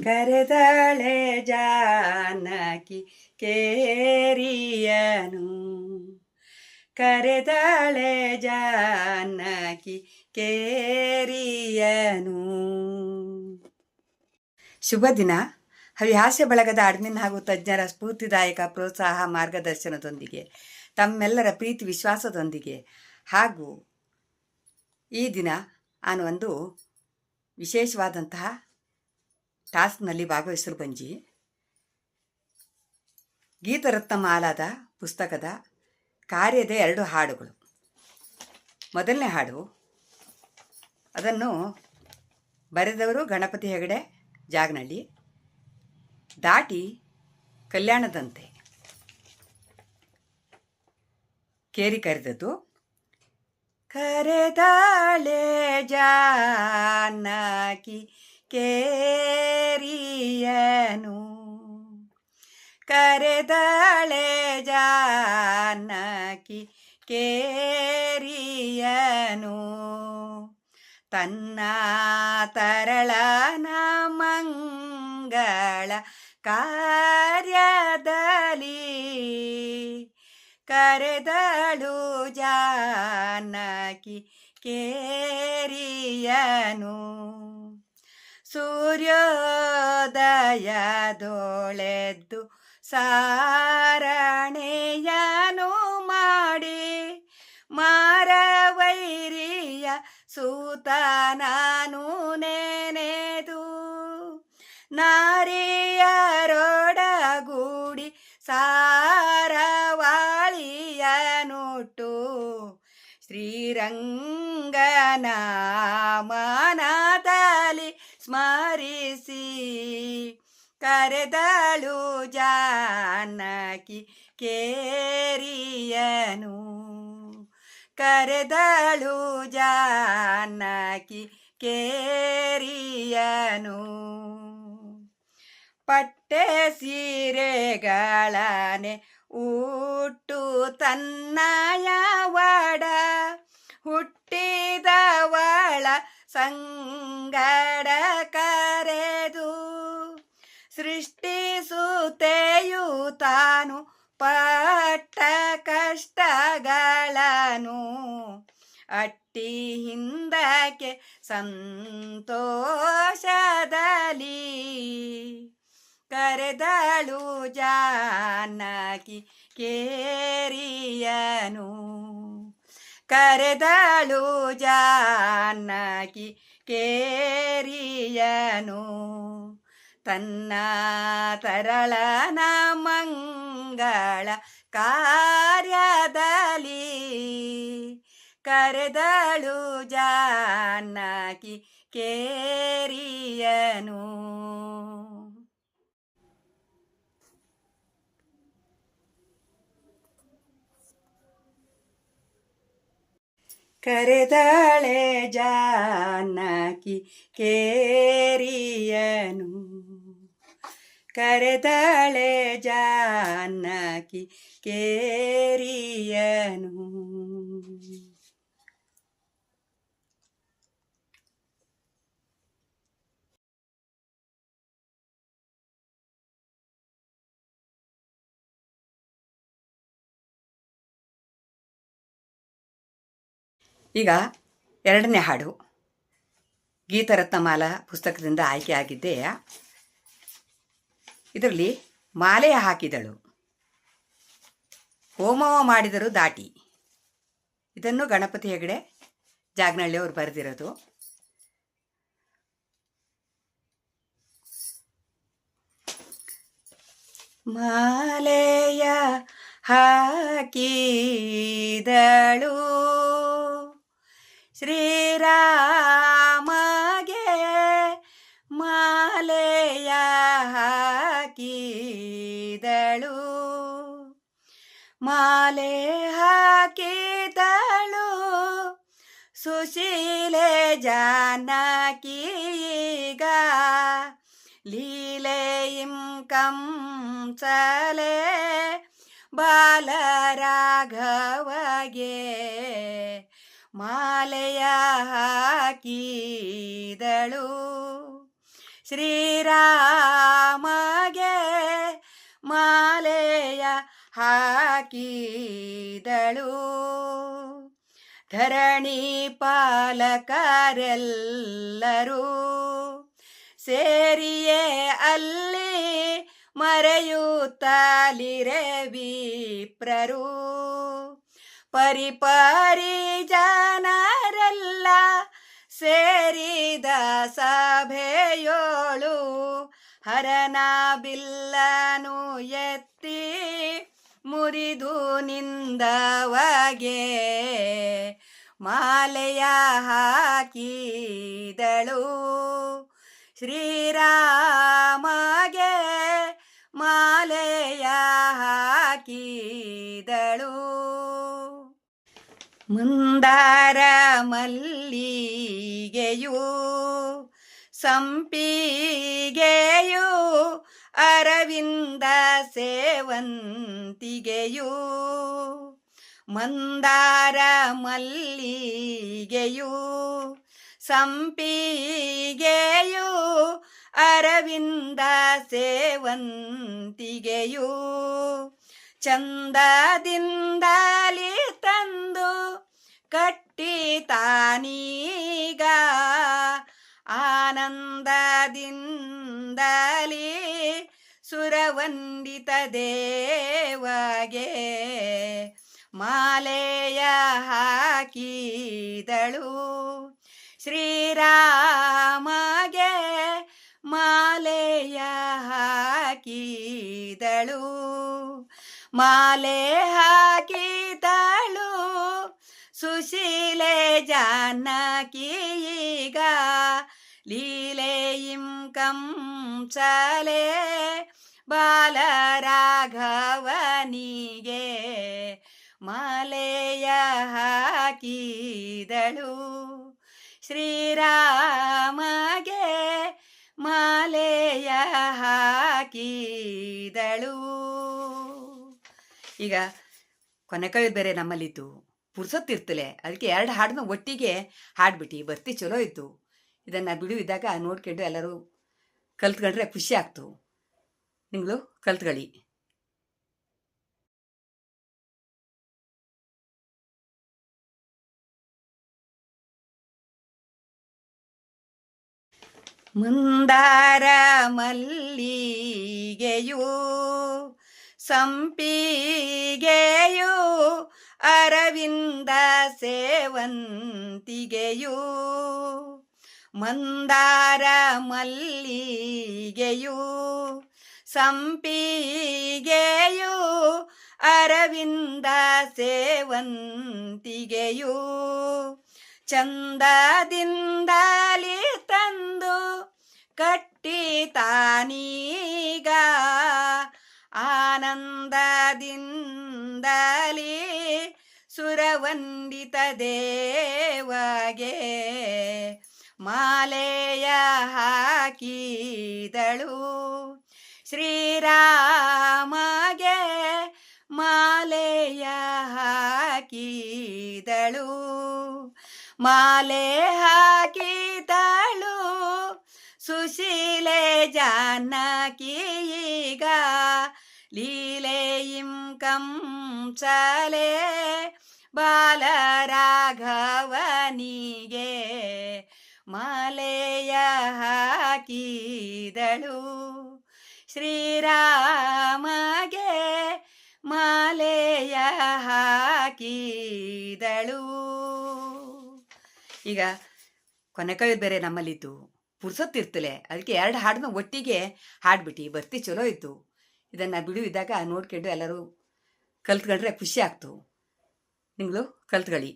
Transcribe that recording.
ಕರೆದಳೆ ಜಾನಕಿ ಕೇರಿಯನು, ಕರೆದಳೆ ಜಾನಕಿ ಕೇರಿಯನು. ಶುಭ ದಿನ. ಹವ್ಯಾಸ ಬಳಗದ ಅಡ್ಮಿನ್ ಹಾಗೂ ತಜ್ಞರ ಸ್ಫೂರ್ತಿದಾಯಕ ಪ್ರೋತ್ಸಾಹ ಮಾರ್ಗದರ್ಶನದೊಂದಿಗೆ ತಮ್ಮೆಲ್ಲರ ಪ್ರೀತಿ ವಿಶ್ವಾಸದೊಂದಿಗೆ ಹಾಗೂ ಈ ದಿನ ನಾನು ಒಂದು ವಿಶೇಷವಾದಂತಹ ಟಾಸ್ಕ್ನಲ್ಲಿ ಭಾಗವಹಿಸಲು ಬಂಜಿ. ಗೀತರತ್ನಮಾಲಾದ ಪುಸ್ತಕದ ಕಾರ್ಯದ 2 ಹಾಡುಗಳು. ಮೊದಲನೇ ಹಾಡು ಅದನ್ನು ಬರೆದವರು ಗಣಪತಿ ಹೆಗಡೆ ಜಾಗನಹಳ್ಳಿ, ದಾಟಿ ಕಲ್ಯಾಣದಂತೆ ಕೇರಿ ಕರೆದದ್ದು. ಕರೆದಾಳೆ ಜಾನಕಿ ಕೇರಿಯನು, ಕರೆದಾಳೆ ಜಾನಕಿ ಕೇರಿಯನು. ತನ್ನ ತರಳನ ಮಂಗಳ ಕಾರ್ಯದಲ್ಲಿ ಕರೆದಳು ಜಾನಕಿ ಕೇರಿಯನು. ಸೂರ್ಯೋದಯದೊಳೆದ್ದು ಸಾರಣೆಯನು ಮಾಡಿ ಮಾರವೈರಿಯ ಸೂತನಾನು ನೆನೆದು ನಾರಿಯರೊಡಗೂಡಿ ಸಾರವಾಳಿಯನುಟ್ಟು ಶ್ರೀರಂಗನ ಮನದಲ್ಲಿ ಸ್ಮರಿಸಿ ಕರೆದಳು ಜಾನಕಿ ಕೇರಿಯನು, ಕರೆದಳು ಜಾನಕಿ ಕೇರಿಯನು. ಪಟ್ಟೆ ಸೀರೆಗಳನೆ ಉಟ್ಟು ತನ್ನಯ ಒಡ ಹುಟ್ಟಿದವಳ ಸಂಗಡ ಕರೆದು ಸೃಷ್ಟಿಸುತ್ತೆಯು ತಾನು ಪಟ್ಟ ಕಷ್ಟಗಳನ್ನು ಅಟ್ಟಿ ಹಿಂದಕ್ಕೆ ಸಂತೋಷದಲ್ಲಿ ಕರೆದಳು ಜಾನಕಿ ಕೇರಿಯನು, ಕರೆದಳು ಜಾನಕಿ ಕೇರಿಯನು. ತನ್ನ ತರಳನ ಮಂಗಳ ಕಾರ್ಯದಲ್ಲಿ ಕರೆದಳು ಜಾನಕಿ ಕೇರಿಯನು. ಕರೆದಳೆ ಜಾನಕಿ ಕೇರಿಯನು, ಕರೆದಳೆ ಜಾನಕಿ ಕೇರಿಯನು. ಈಗ 2ನೇ ಹಾಡು ಗೀತರತ್ನಮಾಲಾ ಪುಸ್ತಕದಿಂದ ಆಯ್ಕೆಯಾಗಿದ್ದೆ. ಇದರಲ್ಲಿ ಮಾಲೆ ಹಾಕಿದಳು, ಹೋಮವ ಮಾಡಿದರು ದಾಟಿ. ಇದನ್ನು ಗಣಪತಿ ಹೆಗಡೆ ಜಾಗನಹಳ್ಳಿ ಅವರು ಬರೆದಿರೋದು. ಮಾಲೆಯ ಹಾಕಿದಳು ಶ್ರೀರಾಮಗೆ, ಮಾಲೆಯ ಹಾಕಿದಳು, ಮಾಲೆ ಹಾಕಿದಳು ಸುಶೀಲೆ ಜಾನಕೀಗ ಲೀಲೆಯಿಂ ಕಂಸಲೆ ಬಾಲರಾಘವಗೆ ಮಾಲೆಯ ಹಾಕಿದಳು ಶ್ರೀರಾಮಗೆ ಮಾಲೆಯ ಹಾಕಿದಳು. ಧರಣಿ ಪಾಲಕರೆಲ್ಲರೂ ಸೇರಿಯೇ ಅಲ್ಲಿ ಮರೆಯುತ್ತಲಿರೆ ವಿಪ್ರರು. ಪರಿಪರಿ ಜನರೆಲ್ಲ ಸೇರಿದ ಸಭೆಯೋಳು ಹರನ ಬಿಲ್ಲನು ಎತ್ತಿ ಮುರಿದು ನಿಂದವಗೆ ಮಾಲೆಯ ಹಾಕಿದಳು. ಶ್ರೀರಾಮಗೆ ಮಾಲೆಯ ಹಾಕಿದಳು. ಮಂದಾರ ಮಲ್ಲಿಗೆಯು ಸಂಪಿಗೆಯು ಅರವಿಂದ ಸೇವಂತಿಗೆಯು. ಮಂದಾರ ಮಲ್ಲಿಗೆಯು ಸಂಪಿಗೆಯು ಅರವಿಂದ ಸೇವಂತಿಗೆಯು. ಚಂದದಿಂದಲಿ ತಂದು ಕಟ್ಟಿ ತಾನೀಗ ಆನಂದದಿಂದಲಿ ಸುರವಂದಿತ ದೇವಗೆ ಮಾಲೆಯ ಹಾಕಿದಳು. ಶ್ರೀರಾಮಗೆ ಮಾಲೆಯ ಹಾಕಿದಳು. ಮಾಲೆ ಹಾಕಿದಳು ಸುಶೀಲೆ ಜಾನಕಿಗ ಲೀಲೆಯಿಂ ಕಂಸಲೆ ಬಾಲರಾಘವನಿಗೆ ಮಾಲೆಯ ಹಾಕಿದಳು. ಶ್ರೀರಾಮಗೆ ಮಾಲೆಯ ಹಾಕಿದಳು. ಈಗ ಕೊನೆಕವಿ ಬೇರೆ ನಮ್ಮಲ್ಲಿತ್ತು, ಪುರ್ಸೊತ್ತಿರ್ತಲೆ, ಅದಕ್ಕೆ 2 ಹಾಡನ್ನ ಒಟ್ಟಿಗೆ ಹಾಡ್ಬಿಟ್ಟು ಬರ್ತಿ ಚಲೋ ಇತ್ತು. ಇದನ್ನು ಬಿಡುವಿದ್ದಾಗ ನೋಡ್ಕೊಂಡು ಎಲ್ಲರೂ ಕಲ್ತ್ಕೊಂಡ್ರೆ ಖುಷಿ ಆಗ್ತು. ನಿಮಗೂ ಕಲ್ತ್ಕೊಳ್ಳಿ. ಮಂದಾರ ಮಲ್ಲಿಗೆಯು ಸಂಪಿಗೆಯು ಅರವಿಂದ ಸೇವಂತಿಗೆಯು. ಮಂದಾರ ಮಲ್ಲಿಗೆಯು ಸಂಪಿಗೆಯು ಅರವಿಂದ ಸೇವಂತಿಗೆಯು. ಚಂದದಿಂದಲಿ ತಂದು ಕಟ್ಟಿ ತಾನೀಗ ಆನಂದದಿಂದಲಿ ಸುರವಂದಿತ ದೇವಗೆ ಮಾಲೆಯ ಹಾಕಿದಳು. ಶ್ರೀರಾಮಗೆ ಮಾಲೆಯ ಹಾಕಿದಳು. ಮಾಲೆ ಹಾಕಿದಳು ಸುಶೀಲೆ ಜಾನಕಿಗ ಲೀಲೆಯಿಂ ಕಂಸಲೆ ಬಾಲರಾಘವನಿಗೆ ಮಾಲೆಯ ಹಾಕಿದಳು. ಶ್ರೀರಾಮಗೆ ಮಾಲೆಯ ಹಾಕಿದಳು. ಈಗ ಕೊನೆಕವಿ ಬೇರೆ ನಮ್ಮಲ್ಲಿತ್ತು, ಪುರ್ಸೊತ್ತಿರ್ತಲೆ, ಅದಕ್ಕೆ 2 ಹಾಡನ್ನ ಒಟ್ಟಿಗೆ ಹಾಡ್ಬಿಟ್ಟು ಬರ್ತಿ ಚಲೋ ಇತ್ತು. ಇದನ್ನು ಬಿಡುವಿದ್ದಾಗ ನೋಡ್ಕೊಂಡು ಎಲ್ಲರೂ ಕಲ್ತ್ಕೊಂಡ್ರೆ ಖುಷಿ ಆಗ್ತು. ನಿಮಗೂ ಕಲ್ತ್ಕೊಳ್ಳಿ.